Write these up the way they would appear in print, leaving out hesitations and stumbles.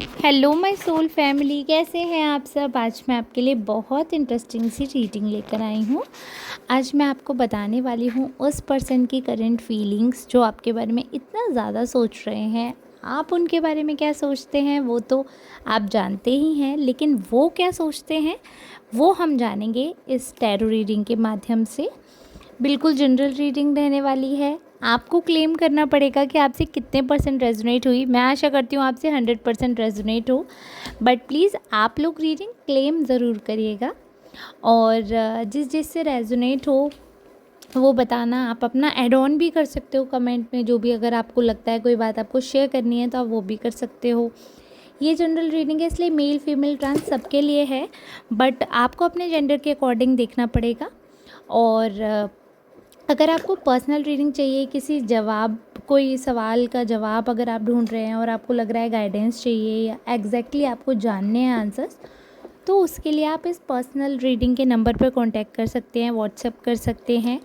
Hello my soul family, कैसे हैं आप सब। आज मैं आपके लिए बहुत इंटरेस्टिंग सी रीडिंग लेकर आई हूँ। आज मैं आपको बताने वाली हूँ उस पर्सन की करंट फीलिंग्स जो आपके बारे में इतना ज़्यादा सोच रहे हैं। आप उनके बारे में क्या सोचते हैं वो तो आप जानते ही हैं, लेकिन वो क्या सोचते हैं वो हम जानेंगे इस टैरो रीडिंग के माध्यम से। बिल्कुल जनरल रीडिंग रहने वाली है। आपको क्लेम करना पड़ेगा कि आपसे कितने परसेंट रेजोनेट हुई। मैं आशा करती हूँ आपसे 100% रेजोनेट हो, बट प्लीज़ आप लोग रीडिंग क्लेम ज़रूर करिएगा। और जिस जिस से रेजोनेट हो वो बताना। आप अपना एड ऑन भी कर सकते हो कमेंट में, जो भी अगर आपको लगता है कोई बात आपको शेयर करनी है तो आप वो भी कर सकते हो। ये जनरल रीडिंग है, इसलिए मेल फीमेल ट्रांस सबके लिए है, बट आपको अपने जेंडर के अकॉर्डिंग देखना पड़ेगा। और अगर आपको पर्सनल रीडिंग चाहिए, किसी जवाब, कोई सवाल का जवाब अगर आप ढूंढ रहे हैं और आपको लग रहा है गाइडेंस चाहिए या एग्जैक्टली आपको जानने हैं आंसर्स, तो उसके लिए आप इस पर्सनल रीडिंग के नंबर पर कांटेक्ट कर सकते हैं, व्हाट्सएप कर सकते हैं।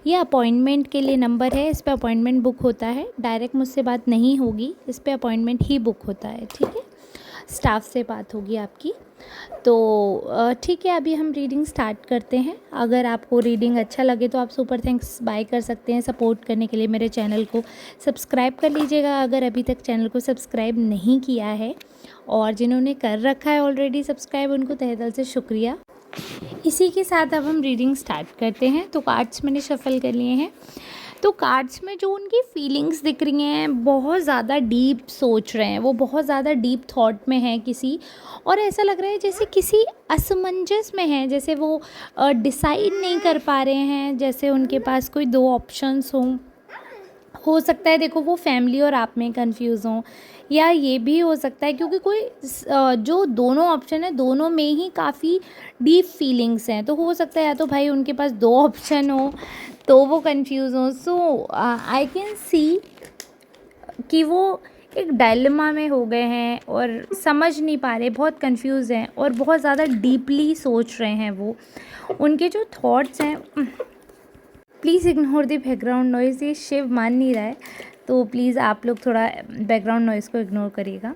ये अपॉइंटमेंट के लिए नंबर है, इस पर अपॉइंटमेंट बुक होता है। डायरेक्ट मुझसे बात नहीं होगी, इस पर अपॉइंटमेंट ही बुक होता है। ठीक है, स्टाफ से बात होगी आपकी। तो ठीक है, अभी हम रीडिंग स्टार्ट करते हैं। अगर आपको रीडिंग अच्छा लगे तो आप सुपर थैंक्स बाय कर सकते हैं। सपोर्ट करने के लिए मेरे चैनल को सब्सक्राइब कर लीजिएगा अगर अभी तक चैनल को सब्सक्राइब नहीं किया है, और जिन्होंने कर रखा है ऑलरेडी सब्सक्राइब, उनको तहे दिल से शुक्रिया। इसी के साथ अब हम रीडिंग स्टार्ट करते हैं। तो कार्ड्स मैंने शफल कर लिए हैं। तो कार्ड्स में जो उनकी फीलिंग्स दिख रही हैं, बहुत ज़्यादा डीप सोच रहे हैं वो, बहुत ज़्यादा डीप थॉट में हैं किसी, और ऐसा लग रहा है जैसे किसी असमंजस में हैं, जैसे वो डिसाइड नहीं कर पा रहे हैं, जैसे उनके पास कोई दो ऑप्शंस हों। हो सकता है देखो वो फैमिली और आप में कंफ्यूज हों, या ये भी हो सकता है क्योंकि कोई जो दोनों ऑप्शन है दोनों में ही काफ़ी डीप फीलिंग्स हैं। तो हो सकता है या तो भाई उनके पास दो ऑप्शन हो तो वो कंफ्यूज हो। सो आई कैन सी कि वो एक डायलेमा में हो गए हैं और समझ नहीं पा रहे, बहुत कंफ्यूज हैं और बहुत ज़्यादा डीपली सोच रहे हैं वो। उनके जो थॉट्स हैं, please ignore the background noise. ये शिव मान नहीं रहा है, तो प्लीज़ आप लोग थोड़ा बैकग्राउंड नॉइज़ को इग्नोर करिएगा।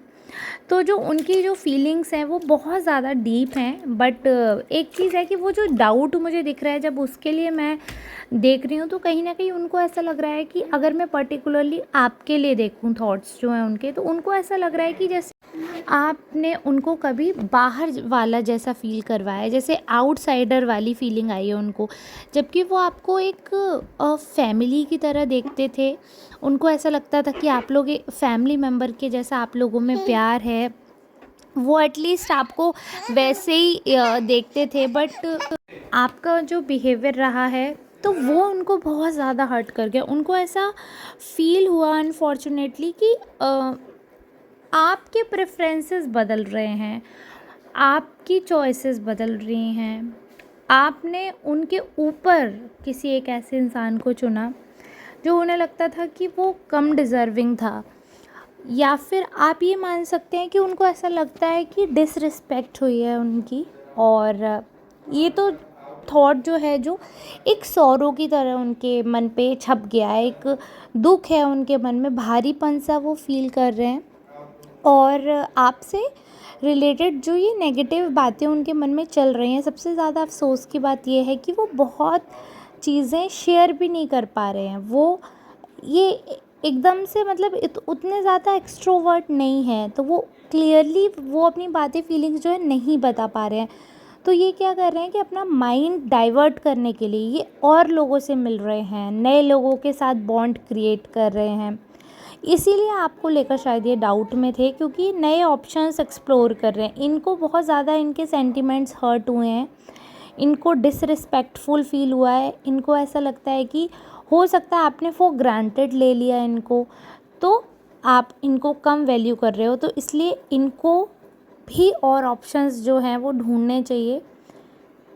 तो जो उनकी जो फीलिंग्स हैं वो बहुत ज़्यादा डीप हैं, बट एक चीज़ है कि वो जो डाउट मुझे दिख रहा है जब उसके लिए मैं देख रही हूँ, तो कहीं ना कहीं उनको ऐसा लग रहा है कि अगर मैं पर्टिकुलरली आपके लिए देखूँ थॉट्स जो हैं उनके, तो उनको ऐसा लग रहा है कि जैसे आपने उनको कभी बाहर वाला जैसा फ़ील करवाया है, जैसे आउटसाइडर वाली फीलिंग आई है उनको, जबकि वो आपको एक फैमिली की तरह देखते थे। उनको ऐसा लगता था कि आप लोग एक फैमिली मेम्बर के जैसा आप लोगों में प्यार है, वो एटलीस्ट आपको वैसे ही देखते थे। बट आपका जो बिहेवियर रहा है तो वो उनको बहुत ज़्यादा हर्ट कर गया। उनको ऐसा फील हुआ अनफॉर्चुनेटली कि आपके प्रेफरेंसेस बदल रहे हैं, आपकी चॉइसेस बदल रही हैं। आपने उनके ऊपर किसी एक ऐसे इंसान को चुना जो उन्हें लगता था कि वो कम डिज़र्विंग था, या फिर आप ये मान सकते हैं कि उनको ऐसा लगता है कि डिसरिस्पेक्ट हुई है उनकी। और ये तो थॉट जो है, जो एक सौरों की तरह उनके मन पे छप गया है, एक दुख है उनके मन में, भारीपन सा वो फील कर रहे हैं। और आपसे रिलेटेड जो ये नेगेटिव बातें उनके मन में चल रही हैं, सबसे ज़्यादा अफसोस की बात ये है कि वो बहुत चीज़ें शेयर भी नहीं कर पा रहे हैं। वो ये एकदम से मतलब उतने ज़्यादा एक्सट्रोवर्ट नहीं है, तो वो क्लियरली वो अपनी बातें फीलिंग्स जो है नहीं बता पा रहे हैं। तो ये क्या कर रहे हैं कि अपना माइंड डाइवर्ट करने के लिए ये और लोगों से मिल रहे हैं, नए लोगों के साथ बॉन्ड क्रिएट कर रहे हैं। इसीलिए आपको लेकर शायद ये डाउट में थे, क्योंकि नए ऑप्शंस एक्सप्लोर कर रहे हैं। इनको बहुत ज़्यादा इनके सेंटिमेंट्स हर्ट हुए हैं, इनको डिसरिस्पेक्टफुल फील हुआ है। इनको ऐसा लगता है कि हो सकता है आपने फॉर ग्रांटेड ले लिया इनको, तो आप इनको कम वैल्यू कर रहे हो, तो इसलिए इनको भी और ऑप्शंस जो हैं वो ढूंढने चाहिए।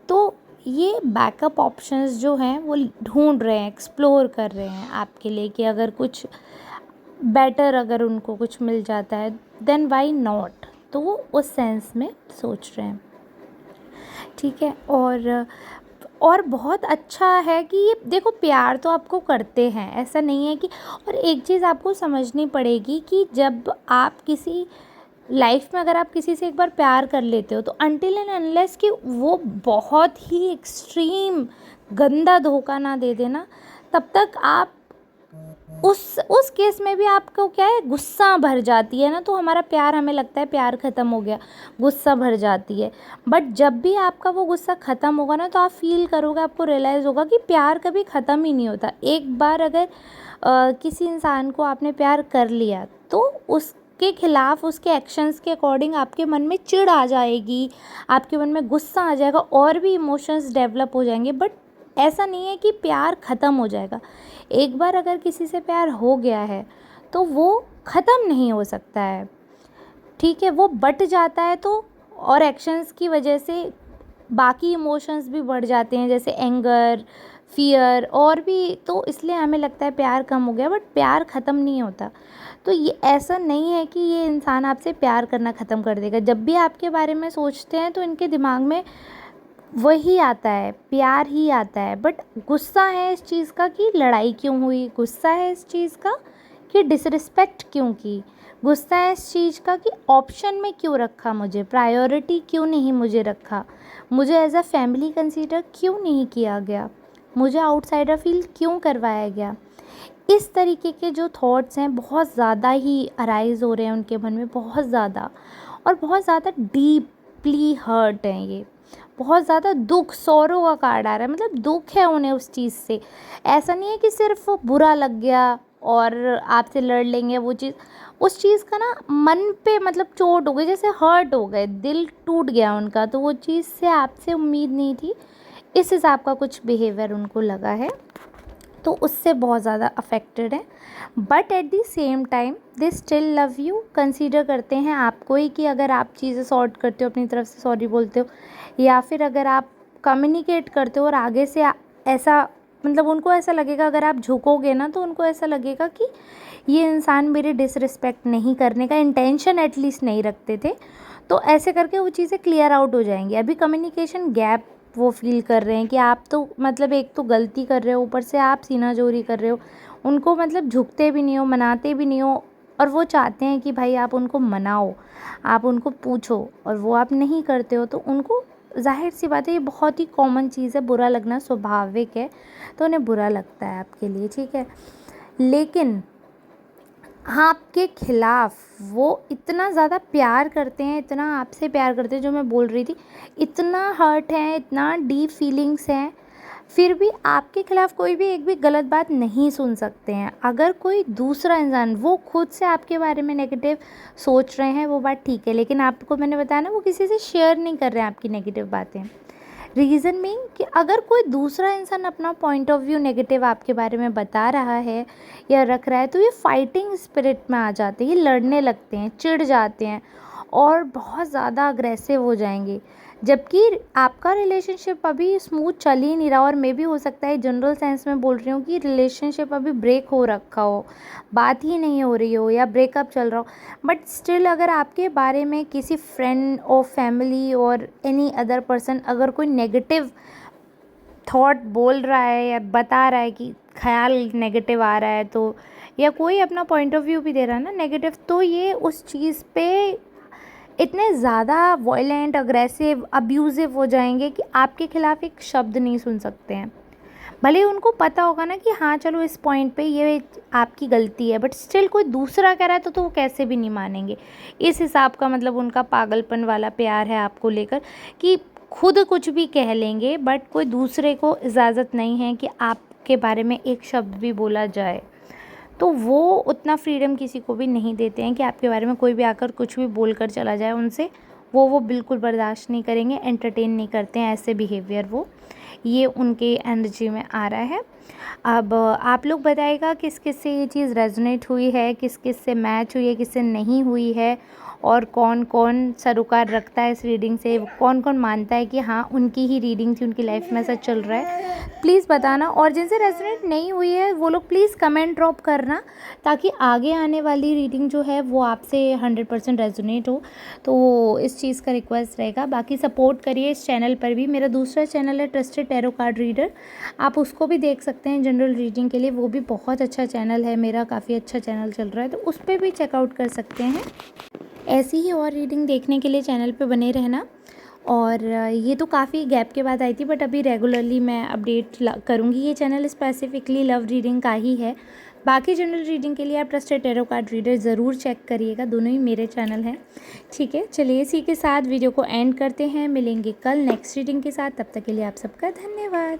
तो ये बैकअप ऑप्शंस जो हैं वो ढूंढ रहे हैं, एक्सप्लोर कर रहे हैं आपके लिए, कि अगर कुछ बेटर अगर उनको कुछ मिल जाता है देन वाई नॉट, तो वो उस सेंस में सोच रहे हैं। ठीक है, और बहुत अच्छा है कि ये देखो प्यार तो आपको करते हैं, ऐसा नहीं है कि। और एक चीज़ आपको समझनी पड़ेगी कि जब आप किसी लाइफ में अगर आप किसी से एक बार प्यार कर लेते हो तो अनटिल एंड अनलेस कि वो बहुत ही एक्सट्रीम गंदा धोखा ना दे देना, तब तक आप उस केस में भी आपको क्या है, गुस्सा भर जाती है ना, तो हमारा प्यार, हमें लगता है प्यार ख़त्म हो गया, गुस्सा भर जाती है। बट जब भी आपका वो गुस्सा ख़त्म होगा ना, तो आप फील करोगे, आपको रियलाइज़ होगा कि प्यार कभी ख़त्म ही नहीं होता। एक बार अगर किसी इंसान को आपने प्यार कर लिया तो उसके खिलाफ, उसके एक्शंस के अकॉर्डिंग आपके मन में चिढ़ आ जाएगी, आपके मन में गुस्सा आ जाएगा, और भी इमोशंस डेवलप हो जाएंगे। बट ऐसा नहीं है कि प्यार ख़त्म हो जाएगा। एक बार अगर किसी से प्यार हो गया है तो वो ख़त्म नहीं हो सकता है, ठीक है। वो बट जाता है तो, और एक्शंस की वजह से बाकी इमोशंस भी बढ़ जाते हैं, जैसे एंगर, फियर और भी। तो इसलिए हमें लगता है प्यार कम हो गया, बट प्यार ख़त्म नहीं होता। तो ये ऐसा नहीं है कि ये इंसान आपसे प्यार करना ख़त्म कर देगा। जब भी आपके बारे में सोचते हैं तो इनके दिमाग में वही आता है, प्यार ही आता है। बट गुस्सा है इस चीज़ का कि लड़ाई क्यों हुई, गुस्सा है इस चीज़ का कि डिसरिस्पेक्ट क्यों की, गुस्सा है इस चीज़ का कि ऑप्शन में क्यों रखा, मुझे प्रायोरिटी क्यों नहीं मुझे रखा, मुझे एज अ फैमिली कंसीडर क्यों नहीं किया गया, मुझे आउटसाइडर फील क्यों करवाया गया। इस तरीके के जो थॉट्स हैं बहुत ज़्यादा ही अराइज़ हो रहे हैं उनके मन में, बहुत ज़्यादा, और बहुत ज़्यादा डीपली हर्ट हैं ये, बहुत ज़्यादा दुख, सौरों का कार्ड आ रहा है, मतलब दुख है उन्हें उस चीज़ से। ऐसा नहीं है कि सिर्फ बुरा लग गया और आपसे लड़ लेंगे, वो चीज़, उस चीज़ का ना मन पे मतलब चोट हो गई, जैसे हर्ट हो गए, दिल टूट गया उनका, तो वो चीज़ से आपसे उम्मीद नहीं थी, इस हिसाब का कुछ बिहेवियर उनको लगा है, तो उससे बहुत ज़्यादा अफेक्टेड है। But at the same time they still love you, consider करते हैं आपको ही, कि अगर आप चीज़ें सॉर्ट करते हो, अपनी तरफ से सॉरी बोलते हो, या फिर अगर आप कम्युनिकेट करते हो और आगे से ऐसा, मतलब उनको ऐसा लगेगा, अगर आप झुकोगे ना तो उनको ऐसा लगेगा कि ये इंसान मेरी डिसरिस्पेक्ट नहीं करने का इंटेंशन एटलीस्ट नहीं रखते थे, तो ऐसे करके वो चीज़ें क्लियर आउट हो जाएंगी। अभी कम्युनिकेशन गैप वो फील कर रहे हैं कि आप तो मतलब एक तो गलती कर रहे हो, ऊपर से आप सीनाजोरी कर रहे हो, उनको मतलब झुकते भी नहीं हो, मनाते भी नहीं हो, और वो चाहते हैं कि भाई आप उनको मनाओ, आप उनको पूछो, और वो आप नहीं करते हो, तो उनको ज़ाहिर सी बात है, ये बहुत ही कॉमन चीज़ है, बुरा लगना स्वाभाविक है, तो उन्हें बुरा लगता है आपके लिए, ठीक है। लेकिन आपके खिलाफ वो इतना ज़्यादा प्यार करते हैं, इतना आपसे प्यार करते हैं, जो मैं बोल रही थी, इतना हर्ट है, इतना डीप फीलिंग्स हैं, फिर भी आपके खिलाफ कोई भी एक भी गलत बात नहीं सुन सकते हैं। अगर कोई दूसरा इंसान, वो खुद से आपके बारे में नेगेटिव सोच रहे हैं, वो बात ठीक है, लेकिन आपको मैंने बताया ना, वो किसी से शेयर नहीं कर रहे हैं आपकी नेगेटिव बातें। रीज़न मीन कि अगर कोई दूसरा इंसान अपना पॉइंट ऑफ व्यू नेगेटिव आपके बारे में बता रहा है या रख रहा है, तो ये फाइटिंग स्पिरिट में आ जाते हैं, ये लड़ने लगते हैं, चिढ़ जाते हैं और बहुत ज़्यादा अग्रेसिव हो जाएंगे। जबकि आपका रिलेशनशिप अभी स्मूथ चल ही नहीं रहा, और मे भी हो सकता है, जनरल सेंस में बोल रही हूँ, कि रिलेशनशिप अभी ब्रेक हो रखा हो, बात ही नहीं हो रही हो, या ब्रेकअप चल रहा हो। बट स्टिल अगर आपके बारे में किसी फ्रेंड और फैमिली और एनी अदर पर्सन अगर कोई नेगेटिव थॉट बोल रहा है या बता रहा है कि ख्याल नेगेटिव आ रहा है, तो या कोई अपना पॉइंट ऑफ व्यू भी दे रहा है ना नेगेटिव, तो ये उस चीज़ पे इतने ज़्यादा वॉयलेंट, अग्रेसिव, अब्यूज़िव हो जाएंगे कि आपके खिलाफ एक शब्द नहीं सुन सकते हैं। भले ही उनको पता होगा ना कि हाँ चलो इस पॉइंट पे ये आपकी गलती है, बट स्टिल कोई दूसरा कह रहा है तो वो कैसे भी नहीं मानेंगे। इस हिसाब का मतलब उनका पागलपन वाला प्यार है आपको लेकर, कि खुद कुछ भी कह लेंगे, बट कोई दूसरे को इजाज़त नहीं है कि आपके बारे में एक शब्द भी बोला जाए। तो वो उतना फ्रीडम किसी को भी नहीं देते हैं कि आपके बारे में कोई भी आकर कुछ भी बोल कर चला जाए उनसे, वो बिल्कुल बर्दाश्त नहीं करेंगे, एंटरटेन नहीं करते हैं ऐसे बिहेवियर। वो ये उनके एनर्जी में आ रहा है। अब आप लोग बताइएगा किस किस से ये चीज़ रेजोनेट हुई है, किस किस से मैच हुई है, किससे नहीं हुई है, और कौन कौन सरोकार रखता है इस रीडिंग से, कौन कौन मानता है कि हाँ उनकी ही रीडिंग थी, उनकी लाइफ में ऐसा चल रहा है, प्लीज़ बताना। और जिनसे रेजोनेट नहीं हुई है वो लोग प्लीज़ कमेंट ड्रॉप करना, ताकि आगे आने वाली रीडिंग जो है वो आपसे 100% रेजोनेट हो। तो इस चीज़ का रिक्वेस्ट रहेगा। बाकी सपोर्ट करिए इस चैनल पर भी। मेरा दूसरा चैनल है trusted trusted tarot card reader, आप उसको भी देख सकते हैं जनरल रीडिंग के लिए। वो भी बहुत अच्छा चैनल है मेरा, काफ़ी अच्छा चैनल चल रहा है, तो उस पर भी चेकआउट कर सकते हैं। ऐसी ही और रीडिंग देखने के लिए चैनल पे बने रहना। और ये तो काफ़ी गैप के बाद आई थी, बट अभी रेगुलरली मैं अपडेट करूँगी। ये चैनल स्पेसिफिकली लव रीडिंग का ही है। बाकी जनरल रीडिंग के लिए आप ट्रस्टेड टैरो कार्ड रीडर ज़रूर चेक करिएगा, दोनों ही मेरे चैनल हैं। ठीक है, चलिए इसी के साथ वीडियो को एंड करते हैं। मिलेंगे कल नेक्स्ट रीडिंग के साथ, तब तक के लिए आप सबका धन्यवाद।